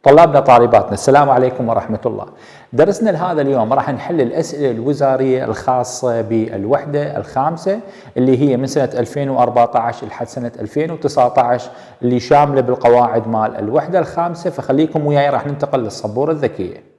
طلابنا طالباتنا السلام عليكم ورحمة الله. درسنا لهذا اليوم راح نحل الأسئلة الوزارية الخاصة بالوحدة الخامسة اللي هي من سنة 2014 لحد سنة 2019 اللي شاملة بالقواعد مال الوحدة الخامسة. فخليكم وياي راح ننتقل للسبورة الذكية.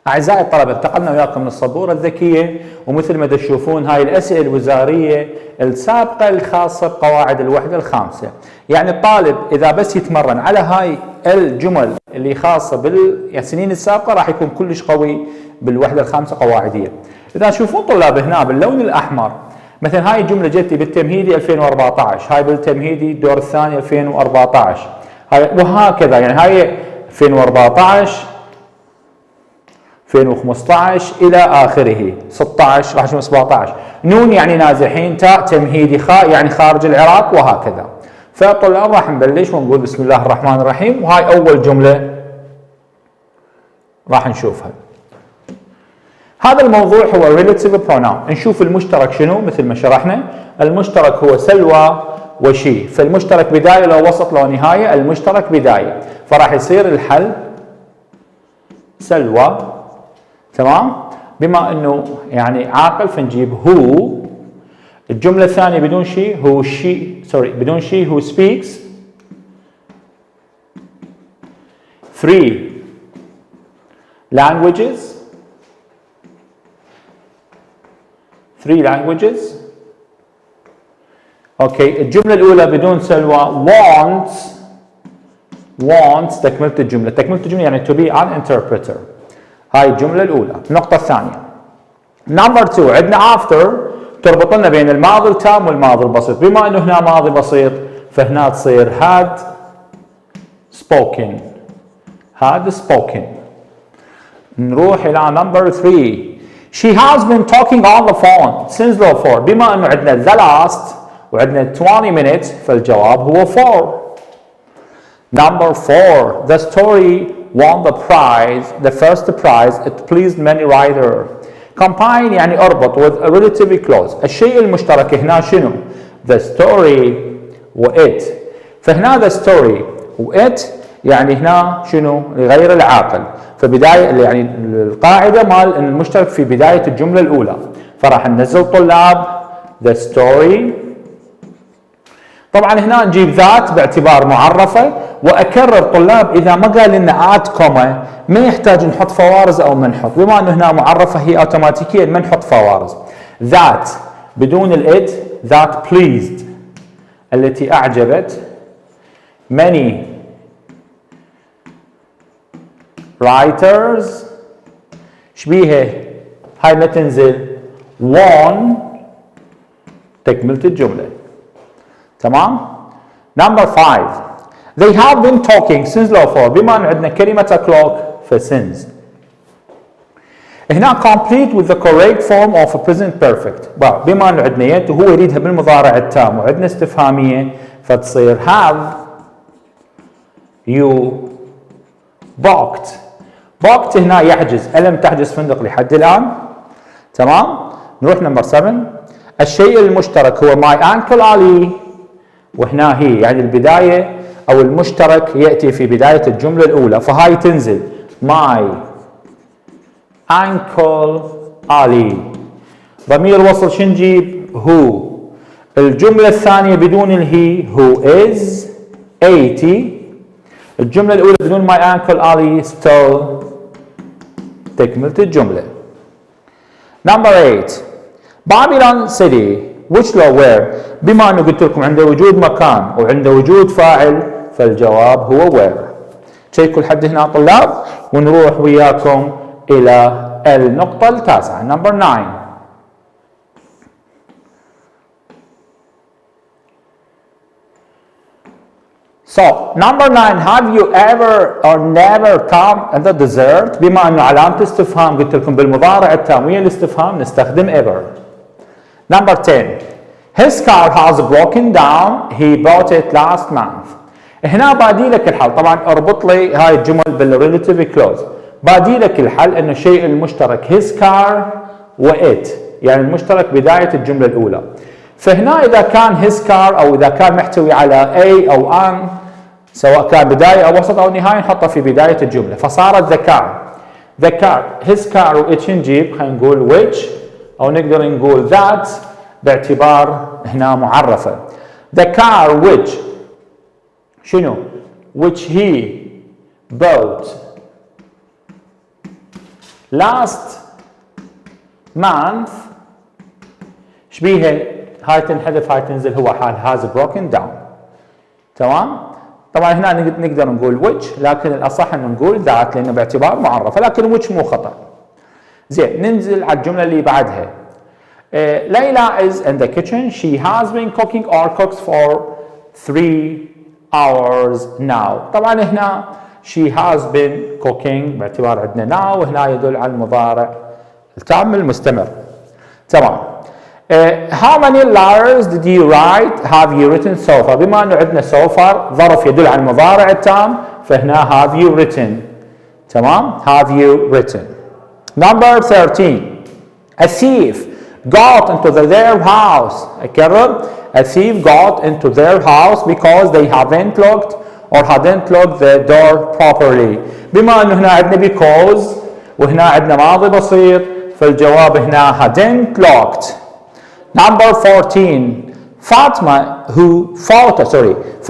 أعزائي الطلبة انتقلنا وياكم من السبورة الذكية، ومثل ما تشوفون هاي الأسئلة الوزارية السابقة الخاصة بقواعد الوحدة الخامسة. يعني الطالب إذا بس يتمرن على هاي الجمل اللي خاصة بالسنين السابقة راح يكون كلش قوي بالوحدة الخامسة قواعدية. إذا تشوفون طلاب هنا باللون الأحمر مثلا هاي الجملة جت بالتمهيدي 2014، هاي بالتمهيدي الدور الثاني 2014، هاي وهكذا. يعني هاي 2014 2015 إلى آخره 16 راح نشوف 17. نون يعني نازحين، تاء تمهيدي، خاء يعني خارج العراق، وهكذا. فطلاب راح نبلش ونقول بسم الله الرحمن الرحيم. وهاي أول جملة راح نشوفها. هذا الموضوع هو relative pronoun. نشوف المشترك شنو مثل ما شرحنا. المشترك هو سلوى وشي، فالمشترك بداية لو وسط لو نهاية، المشترك بداية، فراح يصير الحل سلوى. تمام؟ بما انه يعني عاقل فنجيب هو. الجملة الثانية بدون شيء هو she بدون شيء هو speaks 3 languages. اوكي. الجملة الأولى بدون سلوى wants تكملة الجملة يعني to be an interpreter. هاي الجملة الأولى. النقطة الثانية نمبر 2 عندنا after تربط لنا بين الماضي التام والماضي البسيط. بما انه هنا ماضي بسيط فهنا تصير had spoken. نروح الى نمبر 3 she has been talking on the phone since the 4. بما انه عندنا the last وعندنا 20 minutes فالجواب هو 4. نمبر 4 the story won the first prize. It pleased many readers. combine يعني اربط with a relatively close. الشيء المشترك هنا شنو؟ the story و it. فهنا the story و it يعني هنا شنو؟ لغير العاقل. فبداية يعني القاعدة مال المشترك في بداية الجملة الأولى. فراح ننزل طلاب the story. طبعا هنا نجيب ذات باعتبار معرفة. واكرر طلاب اذا ما قال لنا ات كوما ما يحتاج نحط فوارز او ما نحط. بما انه هنا معرفه هي اوتوماتيكيا ما نحط فوارز. ذات بدون الات ذات pleased التي اعجبت many writers. شبيها هاي ما تنزل won تكملة الجملة. تمام. نمبر 5 they have been talking since لو 4. بما أن عندنا كلمة clock فsince. هنا complete with the correct form of a present perfect. بما أن عندنا يت وهو يريدها بالمضارع التام وعندنا استفهامية فتصير have you booked هنا يحجز. ألم تحجز فندق لحد الآن؟ تمام. نروح نمبر 7 الشيء المشترك هو my uncle Ali. وهنا هي يعني البداية أو المشترك يأتي في بداية الجملة الأولى فهاي تنزل my uncle Ali. ضمير وصل شنجيب هو. الجملة الثانية بدون الهي who is 80. الجملة الأولى بدون my uncle Ali still تكملة الجملة. نمبر 8 Babylon city which law where. بما أنه قلت لكم عنده وجود مكان وعنده وجود فاعل فالجواب هو where. تشيكوا لحد هنا طلاب ونروح وياكم إلى النقطة التاسعة نمبر 9. So number 9 have you ever or never come at the dessert. بما أنه علامة استفهام قلت لكم بالمضارع التام ويا الاستفهام نستخدم ever. Number 10 his car has broken down he bought it last month. هنا بادي لك الحل. طبعا اربط لي هاي الجمل بالريلاتيف كلوز. بادي لك الحل انه الشيء المشترك his car و it يعني المشترك بداية الجملة الأولى. فهنا إذا كان his car أو إذا كان محتوي على a أو an سواء كان بداية أو وسط أو نهاية نحطه في بداية الجملة. فصارت the car his car وإيش نجيب؟ خلينا نقول which أو نقدر نقول that باعتبار هنا معرفة. the car which شنو؟ which he bought last month شبيها هاي تنحذف هاي تنزل، هو حال has broken down. تمام؟ طبعا هنا نقدر نقول which، لكن الاصح انه نقول that لانه باعتبار معرفه، لكن which مو خطا. زين ننزل على الجمله اللي بعدها. ليلى is in the kitchen. She has been cooking or cooks for 3 hours now. طبعا هنا she has been cooking باعتبار عندنا now، وهنا يدل على المضارع التام المستمر. تمام. How many letters did you write? Have you written so far؟ بما انه عندنا so far ظرف يدل على المضارع التام، فهنا have you written. تمام؟ have you written. Number 13. A thief got into their house. أكرر. A thief got into their house because they haven't locked or hadn't locked the door properly. بما انه هنا عندنا because وهنا عندنا ماضي بسيط، فالجواب هنا hadn't locked. Number 14.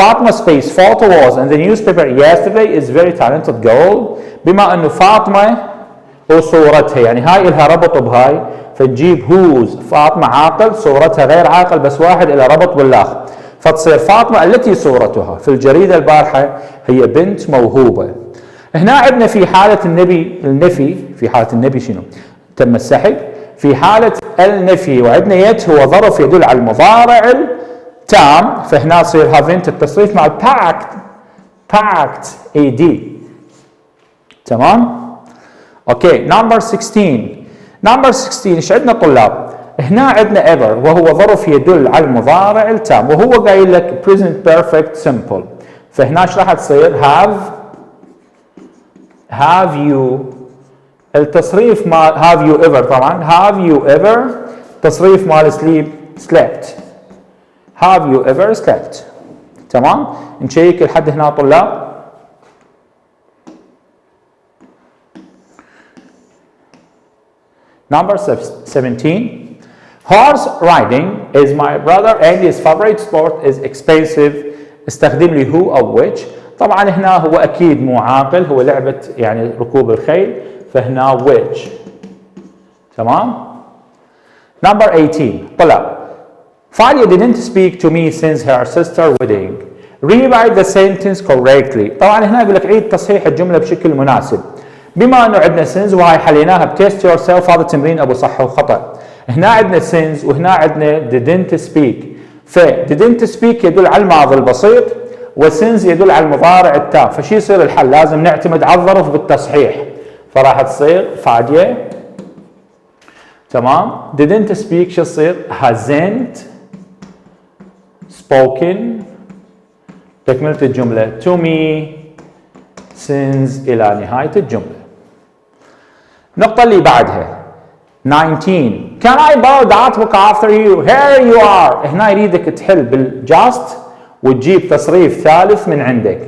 Fatma space photo was in the newspaper yesterday is very talented girl. بما انه فاطمة وصورتها، يعني هاي إلها ربط بهاي، فتجيب whose. فاطمة عاقل، صورتها غير عاقل، بس واحد إلها ربط بالآخر، فتصير فاطمة التي صورتها في الجريدة البارحة هي بنت موهوبة. هنا عندنا في حالة النفي، في حالة النفي شنو؟ تم السحب. في حالة النفي وعندنا يت هو ظرف يدل على المضارع التام، فهنا يصير haven't التصريف مع packed AD. تمام؟ اوكي. نمبر 16 ايش عندنا طلاب؟ هنا عندنا ever وهو ظرف يدل على المضارع التام، وهو قايل لك present perfect simple، فهنا ايش راح تصير؟ have you التصريف مال have you ever، طبعا have you ever تصريف مال slept. have you ever slept. تمام؟ نشيك لحد هنا طلاب. Number 17. Horse riding is my brother and his favorite sport is expensive. استخدم لي who أو which. طبعا هنا هو أكيد مو عاقل، هو لعبة يعني ركوب الخيل، فهنا which. تمام؟ Number 18. طلاب. Fadia didn't speak to me since her sister wedding. Rewrite the sentence correctly. طبعا هنا يقول لك عيد تصحيح الجملة بشكل مناسب. بما انه عندنا since وهاي حليناها بتيست يور سيلف، هذا تمرين ابو صح وخطأ. هنا عندنا since وهنا عندنا didn't speak، ف didn't speak يدل على الماضي البسيط، وsince يدل على المضارع التام، فشي يصير الحل؟ لازم نعتمد على الظرف بالتصحيح، فراح تصير فادية. تمام؟ didn't speak شو تصير؟ hasn't spoken. تكملة الجملة to me since إلى نهاية الجملة. النقطة اللي بعدها 19. Can I borrow that book after you? Here you are. هنا يريدك تحل بالجاست وتجيب تصريف ثالث من عندك.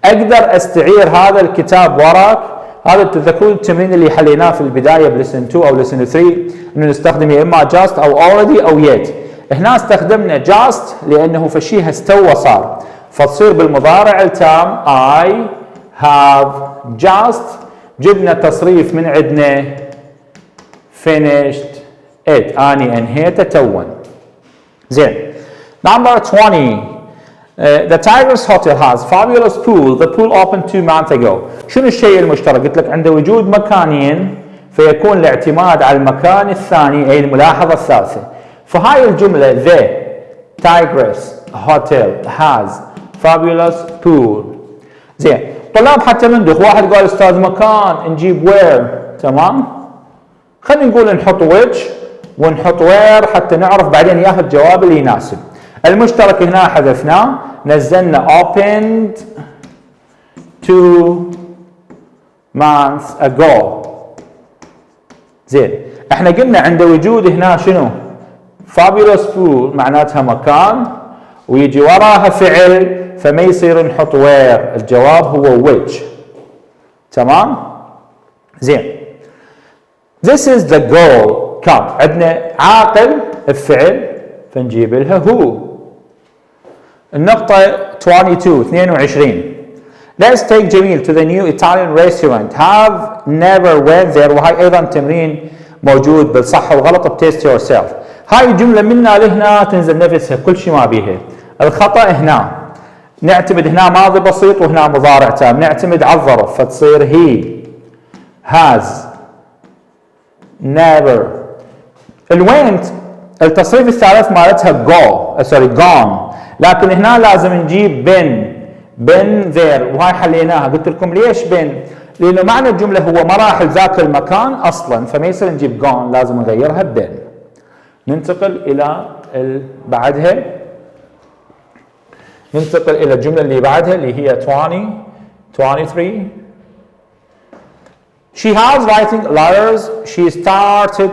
أقدر أستعير هذا الكتاب وراك. هذا تذكرون التمرين اللي حليناه في البداية بلسن 2 أو لسن 3، إنه نستخدم يا إما just أو already أو yet. هنا استخدمنا just لأنه فشيها استوى صار، فتصير بالمضارع التام I have just. جبنا تصريف من عندنا finished it، أني أنهيته توا. زين. Number 20. The Tigers Hotel has fabulous pool. The pool opened 2 months ago. شنو الشيء المشترك؟ قلت لك عند وجود مكانين فيكون الاعتماد على المكان الثاني أي الملاحظة الثالثة. فهاي الجملة the Tigers Hotel has fabulous pool. زين. طلاب حتى ندخ، واحد قال استاذ مكان نجيب وير. تمام؟ خلينا نقول نحط which ونحط where حتى نعرف بعدين ياخذ الجواب اللي يناسب. المشترك هنا حذفناه، نزلنا opened 2 months ago. زين. احنا قلنا عند وجود هنا شنو؟ fabulous pool معناتها مكان ويجي وراها فعل، فما يصير نحط where، الجواب هو which. تمام؟ زين. This is the goal. كم عندنا عاقل الفعل فنجيب لها هو. النقطة 22. Let's take جميل to the new Italian restaurant. Have never went there. وهاي أيضا تمرين موجود بالصح والغلط بتيست يور سيلف. هاي الجملة منا لهنا تنزل نفسها كل شيء ما بيها. الخطأ هنا نعتمد هنا ماضي بسيط وهنا مضارع تام، نعتمد على الظرف فتصير he has never. الوينت التصريف الثالث مالتها gone، لكن هنا لازم نجيب been there وهاي حليناها. قلت لكم ليش been؟ لأنه معنى الجملة هو مراحل ذاك المكان أصلا، فما يصير نجيب gone، لازم نغيرها been. ننتقل إلى الجملة اللي بعدها اللي هي 23. She has writing letters. She started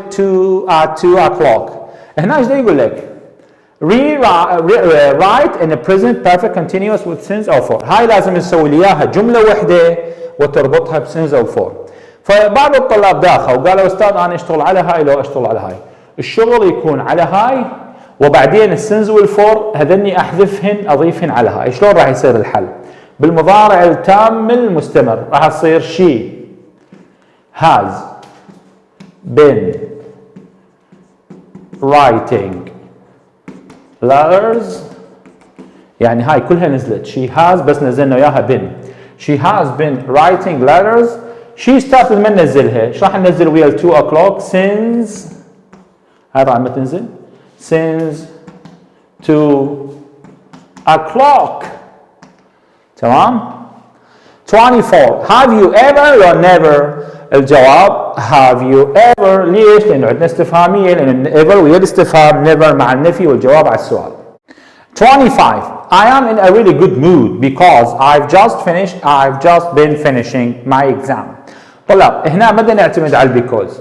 at 2 o'clock. هنا ايش يقول لك؟ Write in the present perfect continuous with since or for. هاي لازم نسوي لي اياها جملة واحدة وتربطها بسنس او for. فبعض الطلاب داخل وقالوا استاذ انا اشتغل على هاي لو اشتغل على هاي. الشغل يكون على هاي وبعدين السنس والفور هذني احذفهن اضيفهن على هاي. شلون راح يصير الحل؟ بالمضارع التام المستمر راح تصير she has been writing letters. يعني هاي كلها نزلت she has بس نزلنا وياها been. She has been writing letters. She started من ننزلها؟ ايش راح ننزل ويا 2 o'clock؟ since هاي راح تنزل since 2 o'clock. تمام؟ 24. Have you ever or never؟ الجواب have you ever. ليش؟ لأنه عندنا استفهامية، لأن ever ويا الاستفهام never مع النفي والجواب على السؤال. 25. I am in a really good mood because I've just been finishing my exam. طلاب هنا بدنا نعتمد على البيكوز،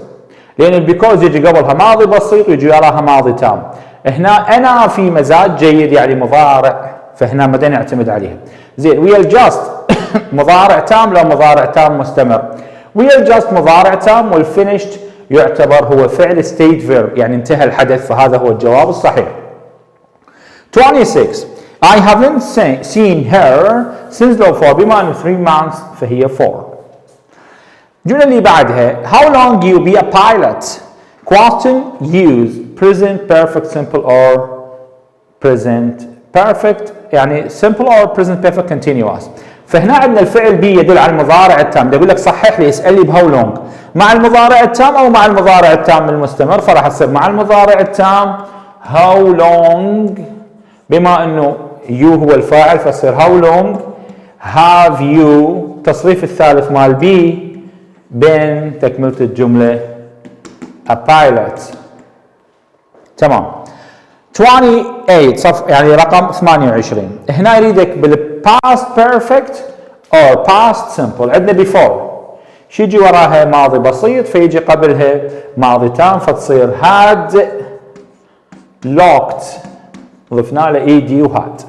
لأن البيكوز يجي قبلها ماضي بسيط ويجي وراها ماضي تام. هنا أنا في مزاج جيد يعني مضارع، فهنا بدنا نعتمد عليها. زين ويا الجاست مضارع تام لو مضارع تام مستمر. ويا الجاست مضارع تام والفينيشد يعتبر هو فعل state verb يعني انتهى الحدث، فهذا هو الجواب الصحيح. 26. I haven't seen her since لو for بما انه 3 months فهي 4. الجملة اللي بعدها how long you be a pilot. Question use present perfect simple or present perfect يعني simple or present perfect continuous. فهنا عندنا الفعل بي يدل على المضارع التام، بدي اقول لك صحح لي اسال لي بهاو لونج مع المضارع التام او مع المضارع التام المستمر، فراح تصير مع المضارع التام هاو لونج بما انه يو هو الفاعل فتصير هاو لونج هاف يو التصريف الثالث مال بي بين تكمله الجمله a pilot. تمام. 28 صف يعني رقم 28. هنا يريدك بالpast perfect or past simple. عندنا before شو يجي وراها ماضي بسيط فيجي قبلها ماضي تام فتصير had locked ضفنا له ed وهاد.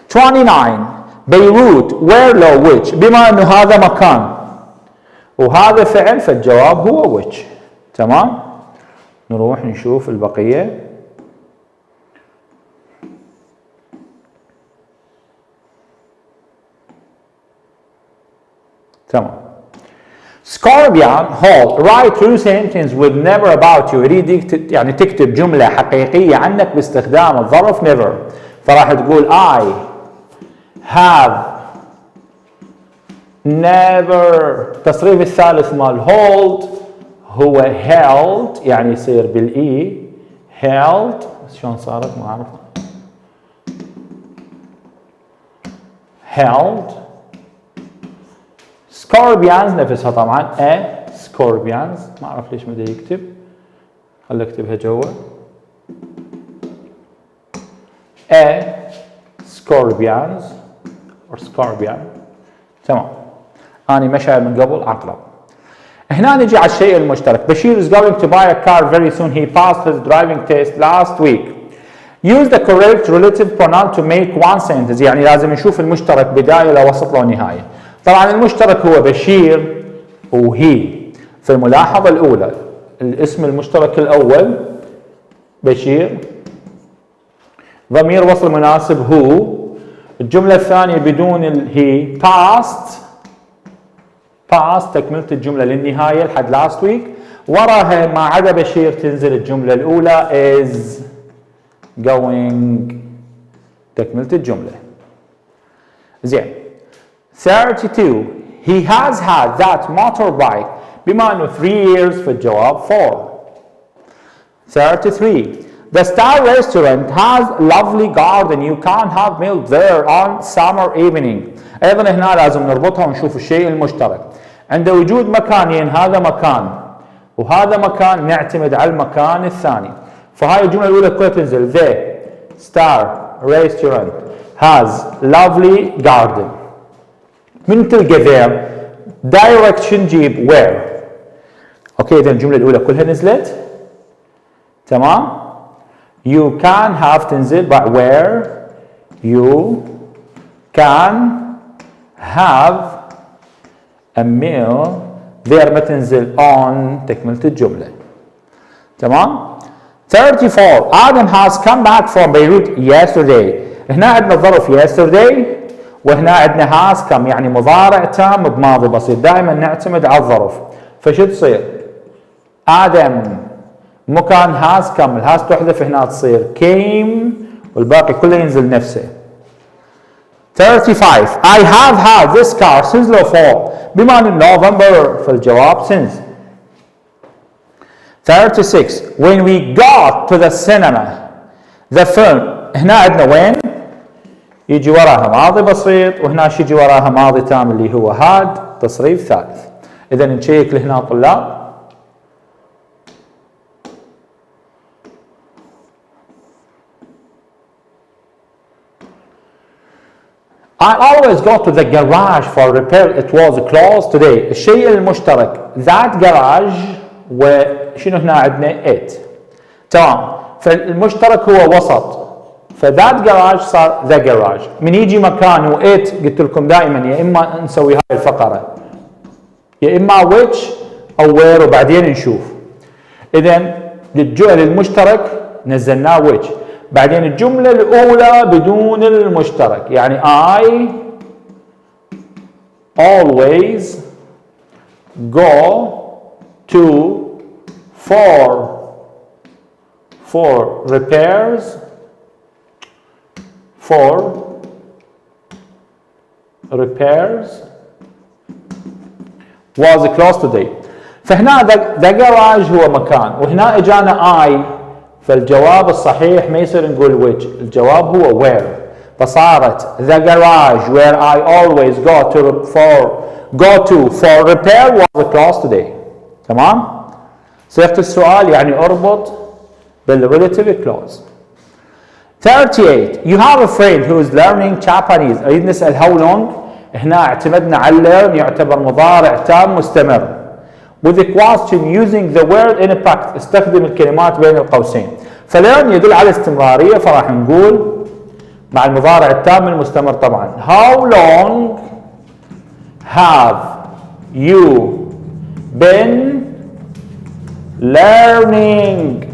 29 بيروت where لو which بما انه هذا مكان وهذا فعل فالجواب هو which. تمام. نروح نشوف البقيه. تمام. سكوربيان هول write true sentence with never about you. يريد يعني تكتب جملة حقيقية عنك باستخدام الظرف never، فراح تقول I have never. التصريف الثالث مال hold هو held يعني يصير بالإي held. شلون صارت ما أعرف. held. سكوربيانز نفسها طبعا سكوربيانز ما اعرف ليش ما بدي يكتب، خلي اكتبها جوا سكوربيانز or سكوربيان. تمام. اني مشى من قبل عقرب. هنا نجي على الشيء المشترك. بشير is going to buy a car very soon. He passed his driving test last week. Use the correct relative pronoun to make one sentence. يعني لازم نشوف المشترك بداية لو وسط لو نهاية. طبعا المشترك هو بشير وهي. في الملاحظة الأولى الاسم المشترك الأول بشير، ضمير وصل مناسب هو. الجملة الثانية بدون الهي past تكملة الجملة للنهاية لحد last week. وراها ما عدا بشير تنزل الجملة الأولى is going تكملة الجملة. زين. 32 he has had that motorbike. بما انه 3 years في الجواب 4. 33 the star restaurant has lovely garden. You can have milk there on summer evening. ايضا هنا لازم نربطها ونشوف الشيء المشترك. عند وجود مكانين هذا مكان وهذا مكان نعتمد على المكان الثاني. فهاي الجملة الأولى كلها تنزل the star restaurant has lovely garden. من تلقى there direction جيب where. اوكي اذا الجملة الأولى كلها نزلت تمام. You can have تنزل by where you can have a meal there ما تنزل on تكملة الجملة تمام. 34 Adam has come back from Beirut yesterday. هنا عندنا ظرف yesterday وهنا عندنا has come يعني مضارع تام بماضي بسيط. دائما نعتمد على الظرف. فشو تصير؟ آدم مكان has come الهاز تحذف هنا تصير came والباقي كله ينزل نفسه. 35 I have had this car since the fall. بما أن November في الجواب since. 36 when we got to the cinema the film. هنا عندنا وين يجي وراها ماضي بسيط وهنا يجي وراها ماضي تام اللي هو had تصريف ثالث. إذا نشيك لهنا طلاب. I always go to the garage for repair. It was closed today. الشيء المشترك that garage وشنو هنا عندنا it. تمام. فالمشترك هو وسط. فذات garage صار the garage. من يجي مكان it قلت لكم دائما يا اما نسوي هاي الفقرة يا اما which او where وبعدين نشوف. اذا للجمل المشترك نزلناه which. بعدين الجملة الأولى بدون المشترك يعني I always go to for repairs was closed today. فهنا the garage هو مكان وهنا اجانا I. فالجواب الصحيح ما يصير نقول which. الجواب هو where. فصارت the garage where I always go to for repair was closed today. تمام. صيغة السؤال يعني اربط بالrelative clause. 38 you have a friend who is learning Japanese. اريد نسأل how long. هنا اعتمدنا على learn يعتبر مضارع تام مستمر. with the question using the word in practice. استخدم الكلمات بين القوسين. فlearn يدل على استمرارية فراح نقول مع المضارع التام المستمر طبعا how long have you been learning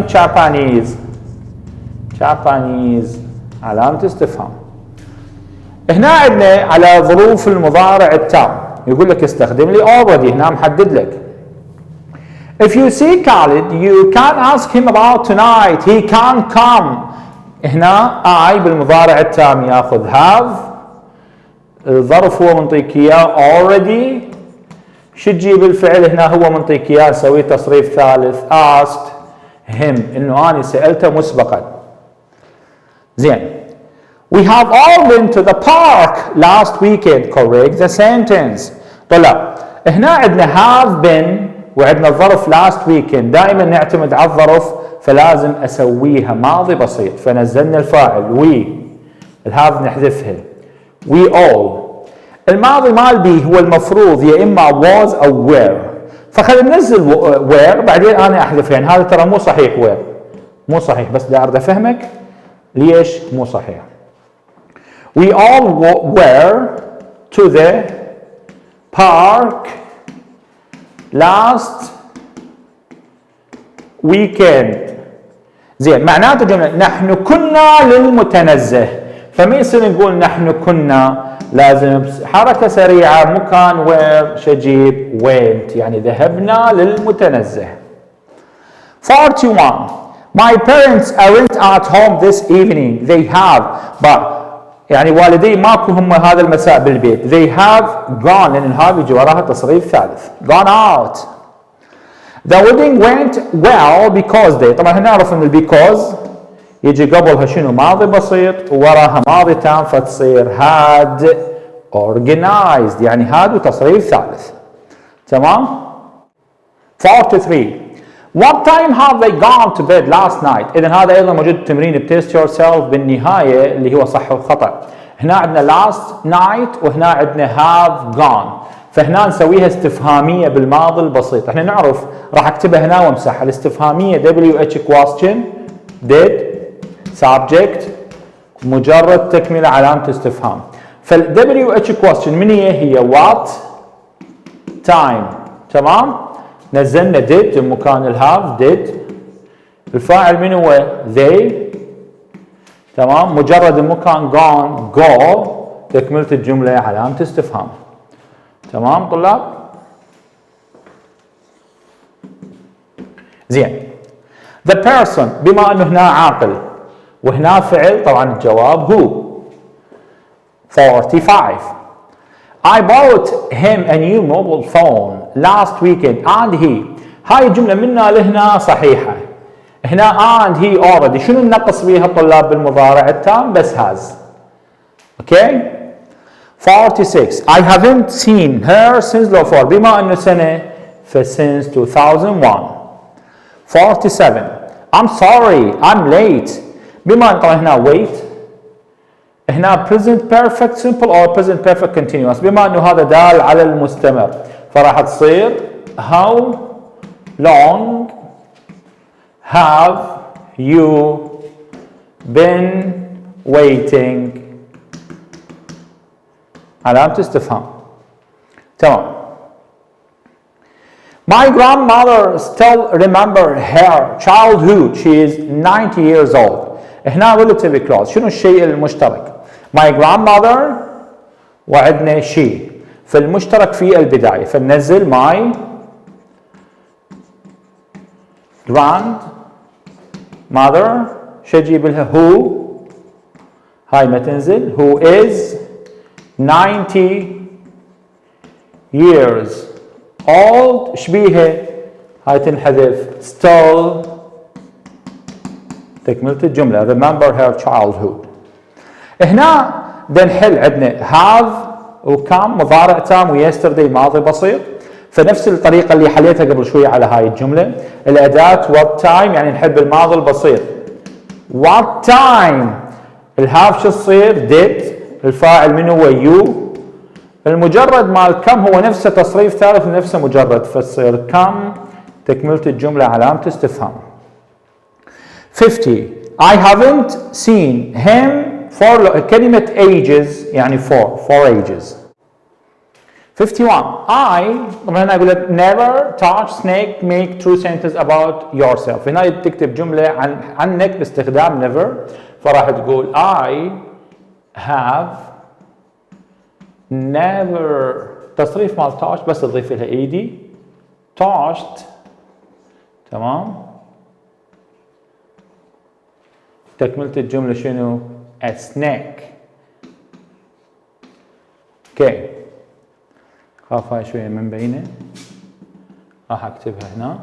Japanese علامة استفهام. هنا عندنا على ظروف المضارع التام يقول لك استخدم لي already. هنا محدد لك if you see Khalid you can ask him about tonight he can come. هنا I بالمضارع التام ياخذ have. الظرف هو منطيك اياه already. شو تجيب الفعل هنا هو منطيك اياه نسوي تصريف ثالث asked him انه انا سألته مسبقا. زين. We have all been to the park last weekend. Correct the sentence. طلع هنا عندنا have been وعندنا الظرف last weekend. دائما نعتمد على الظرف فلازم اسويها ماضي بسيط. فنزلنا الفاعل we الهاف نحذفها we all. الماضي مال be هو المفروض يا اما was او were. فخلينا ننزل were بعدين انا احذف. يعني هذا ترى مو صحيح were. مو صحيح، بس دا أريد أفهمك ليش مو صحيح. We all were to the park last weekend. زين، معناته الجملة نحن كنا للمتنزه، فما يصير نقول نحن كنا، لازم حركة سريعة، مكان where شجيب went، يعني ذهبنا للمتنزه. 41 My parents aren't at home this evening. They have but يعني والدي ماكو هم هذا المساء بالبيت. They have gone، لأن هذا يجي وراها تصريف ثالث. Gone out. The wedding went well because they. طبعا هنا نعرف ان because يجي قبلها شنو؟ ماضي بسيط ووراها ماضي تام، فتصير had organized، يعني had وتصريف ثالث. تمام؟ 43 What time have they gone to bed last night؟ إذا هذا أيضا موجود تمرين test yourself بالنهاية اللي هو صح وخطأ. هنا عندنا last night وهنا عندنا have gone، فهنا نسويها استفهامية بالماضي البسيط. احنا نعرف راح اكتبها هنا وامسحها. الاستفهامية WH question did subject مجرد تكملة علامة استفهام. فال WH question من هي what time. تمام؟ نزلنا did بمكان الهاف did. الفاعل من هو they. تمام؟ مجرد المكان gone go، تكملة الجملة علامة استفهام. تمام طلاب؟ زين. The person بما انه هنا عاقل وهنا فعل، طبعا الجواب هو. 45 I bought him a new mobile phone last weekend and he. هاي الجملة منا لهنا صحيحة. هنا and he already شنو النقص بيها طلاب بالمضارع التام؟ بس has. اوكي؟ 46 I haven't seen her since لو for بما انه سنة since 2001. 47 I'm sorry I'm late بما ان طبعا هنا wait، هنا present perfect simple or present perfect continuous، بما انه هذا دال على المستمر فراح تصير how long have you been waiting، علامة استفهام. تمام. My grandmother still remember her childhood. She is 90 years old. هنا relative clause. شنو الشيء المشترك؟ My grandmother وعندنا she، فالمشترك في البداية فننزل my grandmother. شو اجيب لها؟ who، هاي ما تنزل. who is 90 years old. شبيها؟ هاي تنحذف. still تكملة الجملة remember her childhood. هنا بدنا نحل عندنا have وكم مضارع تام ويسترداي ماضي بسيط، فنفس الطريقة اللي حليتها قبل شوية على هاي الجملة. الأداة what time يعني نحل بالماضي البسيط. what time الهاف شو تصير؟ did، الفاعل من هو you، المجرد مال كم هو نفسه تصريف ثالث ونفسه مجرد فتصير كم، تكملة الجملة علامة استفهام. 50 I haven't seen him for كلمة ages يعني for ages. 51 I طبعا هنا أقول لك never touch snake make true sentence about yourself. هنا تكتب جملة عنك باستخدام never، فراح تقول I have never تصريف مال touch بس تضيف لها ed touched. تمام. تكملة الجملة شنو؟ a snake. اوكي. خاف هاي شوية من بينه، راح اكتبها هنا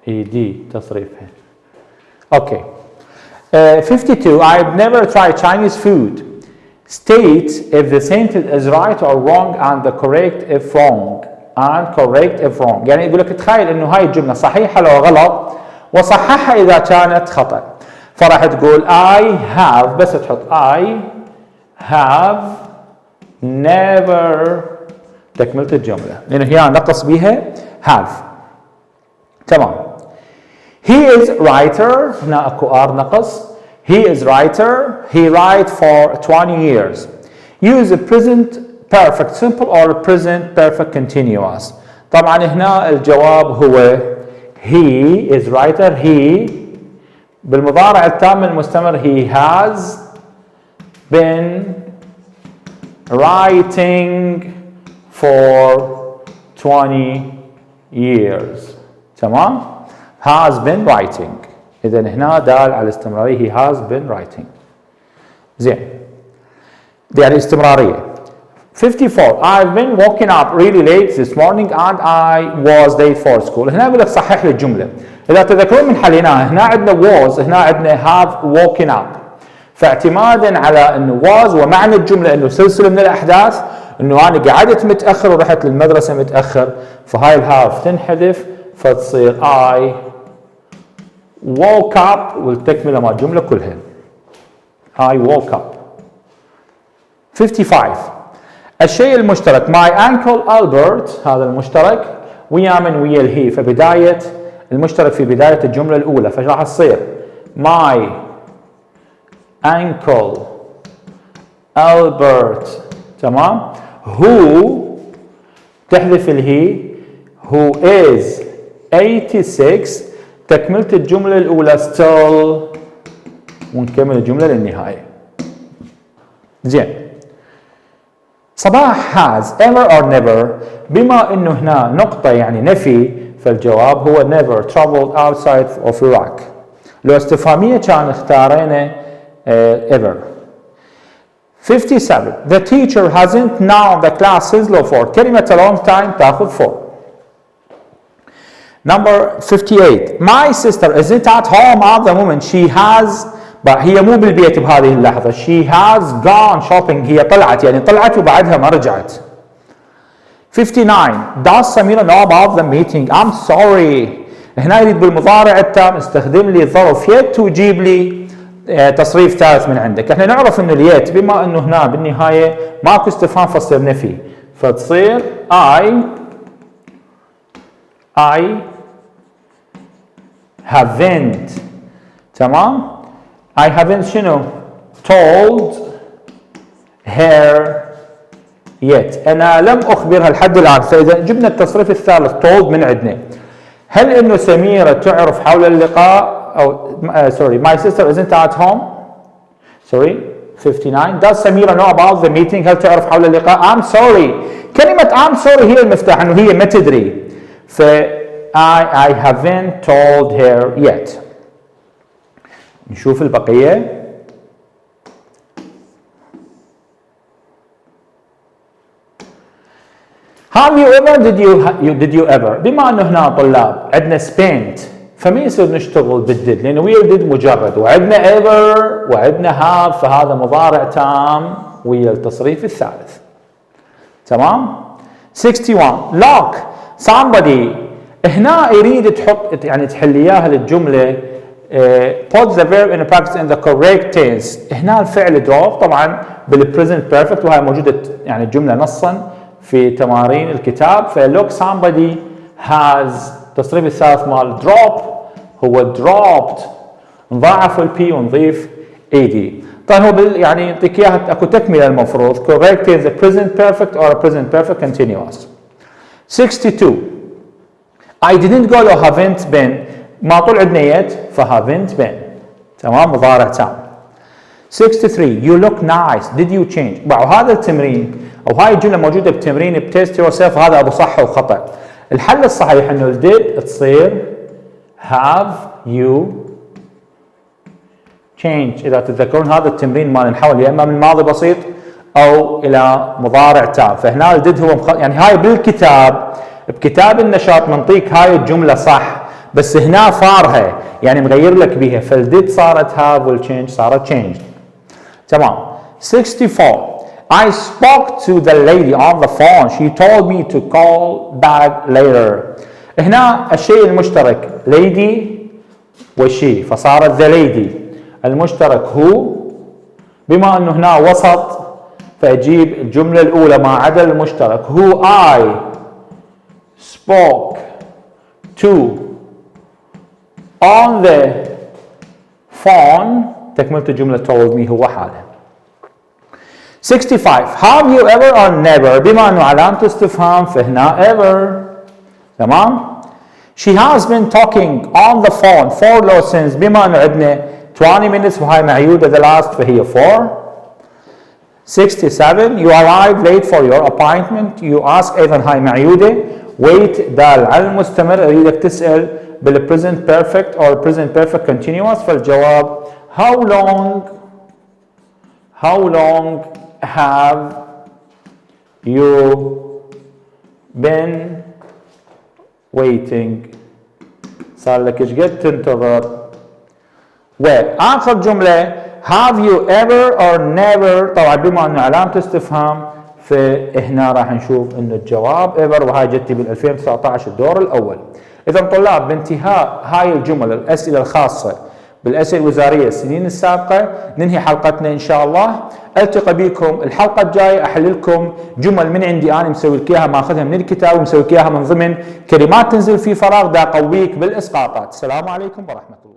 ed تصريفها. اوكي. 52 I've never tried Chinese food. State if the sentence is right or wrong and the correct if wrong and correct if wrong. يعني يقول لك تخيل انه هاي الجملة صحيحة لو غلط وصححها اذا كانت خطأ، فراح تقول I have بس تحط I have never تكملة الجملة لأنه هي نقص بها have. تمام. he is writer، هنا اكو ار نقص، he is writer، he write for 20 years. use a present perfect simple or present perfect continuous. طبعا هنا الجواب هو he is writer، he بالمضارع التام المستمر he has been writing for 20 years. تمام؟ has been writing، إذا هنا دال على الاستمرارية he has been writing. زين، دي يعني استمرارية. 54 I've been woken up really late this morning and I was late for school. هنا أقول لك صحح لي الجملة. إذا تذكرون من حليناها هنا عندنا was، هنا عندنا have woken up. فاعتمادا على انه was ومعنى الجملة انه سلسلة من الأحداث، انه أنا قعدت متأخر ورحت للمدرسة متأخر، فهاي الهاف تنحذف فتصير I woke up والتكملة مال الجملة كلها I woke up. 55 الشيء المشترك my uncle Albert، هذا المشترك ويا من ويا الهي، فبداية المشترك في بداية الجملة الأولى، فايش راح تصير my uncle Albert. تمام. who تحذف الهي who is 86 تكملة الجملة الأولى still ونكمل الجملة للنهاية. زين. صباح has ever or never، بما انه هنا نقطة يعني نفي فالجواب هو never traveled outside of Iraq. لو استفهامية كان اختارينا ever. 57 the teacher hasn't now the class is low for، كلمة a long time تاخذ for. Number 58 my sister isn't at home at the moment she has، هي مو بالبيت بهذه اللحظة she has gone shopping، هي طلعت يعني طلعت وبعدها ما رجعت. 59 does سميرة know about the meeting I'm sorry، هنا يريد بالمضارع التام استخدم لي ظرف يت وجيب لي تصريف ثالث من عندك. احنا نعرف انه اليت بما انه هنا بالنهاية ماكو استفهام فتصير نفي، فتصير I haven't. تمام. I haven't شنو told her yet، أنا لم أخبرها لحد الآن. فإذا جبنا التصريف الثالث told من عندنا، هل إنه سميرة تعرف حول اللقاء أو sorry my sister isn't at home. sorry 59 does سميرة know about the meeting، هل تعرف حول اللقاء. I'm sorry، كلمة I'm sorry هي المفتاح، إنه هي ما تدري، ف I haven't told her yet. نشوف البقية. Have you ever did you ever، بما انه هنا طلاب عندنا spent فما يصير نشتغل بالدid لانه ويا الدid مجرد، وعندنا ever وعندنا have فهذا مضارع تام ويا التصريف الثالث. تمام. 61 lock somebody، هنا يريد تحط يعني تحل اياها للجمله put the verb in practice in the correct tense. هنا الفعل drop طبعا بالpresent perfect وهي موجوده يعني الجمله نصا في تمارين الكتاب. فلوك somebody has التصريف الثالث مال drop هو dropped، نضاعف البي ونضيف ed. طيب هو يعني يعطيك اياها اكو تكمله المفروض correct is a present perfect or a present perfect continuous. 62 I didn't go or haven't been، ما طول عندنا يت فhaven't been. تمام. مضارع تام. 63 you look nice did you change. وهذا التمرين او هاي الجمله موجوده بتمرين بتست يور سيلف، هذا ابو صح وخطا. الحل الصحيح انه did تصير have you change. اذا تتذكرون هذا التمرين ما نحول يا اما من ماضي بسيط او الى مضارع تام، فهنا الديد هو يعني هاي بالكتاب بكتاب النشاط منطيك هاي الجمله صح، بس هنا فارها يعني مغير لك بيها، فالديد صارت have والchange صارت changed. تمام. 64 I spoke to the lady on the phone she told me to call back later. هنا الشيء المشترك lady وشي فصارت the lady، المشترك هو بما انه هنا وسط فاجيب الجمله الاولى ما عدا المشترك هو I spoke to on the phone تكملة الجملة told me هو حاله. 65 have you ever or never بما انه علامة استفهام فهنا ever. تمام. she has been talking on the phone for lessons بما انه عندنا 20 minutes وهاي معيودة the last فهي for. 67 you arrive late for your appointment you ask ايضا هاي معيودة wait دال على المستمر اريدك تسأل بال present perfect or present perfect continuous فالجواب how long have you been waiting صار لك ايش قد تنتظر. واخر جمله have you ever or never طبعا بما انه علامه استفهام فهنا راح نشوف انه الجواب ever وهاي جتي بال 2019 الدور الاول. اذا طلاب بانتهاء هاي الجمل الاسئله الخاصه بالاسئله الوزاريه السنين السابقه ننهي حلقتنا ان شاء الله. التقي بكم الحلقه الجايه احل لكم جمل من عندي انا مسوي لك اياها ماخذها من الكتاب ومسوي لك اياها من ضمن كلمات تنزل في فراغ دا اقويك بالاسقاطات. السلام عليكم ورحمه الله.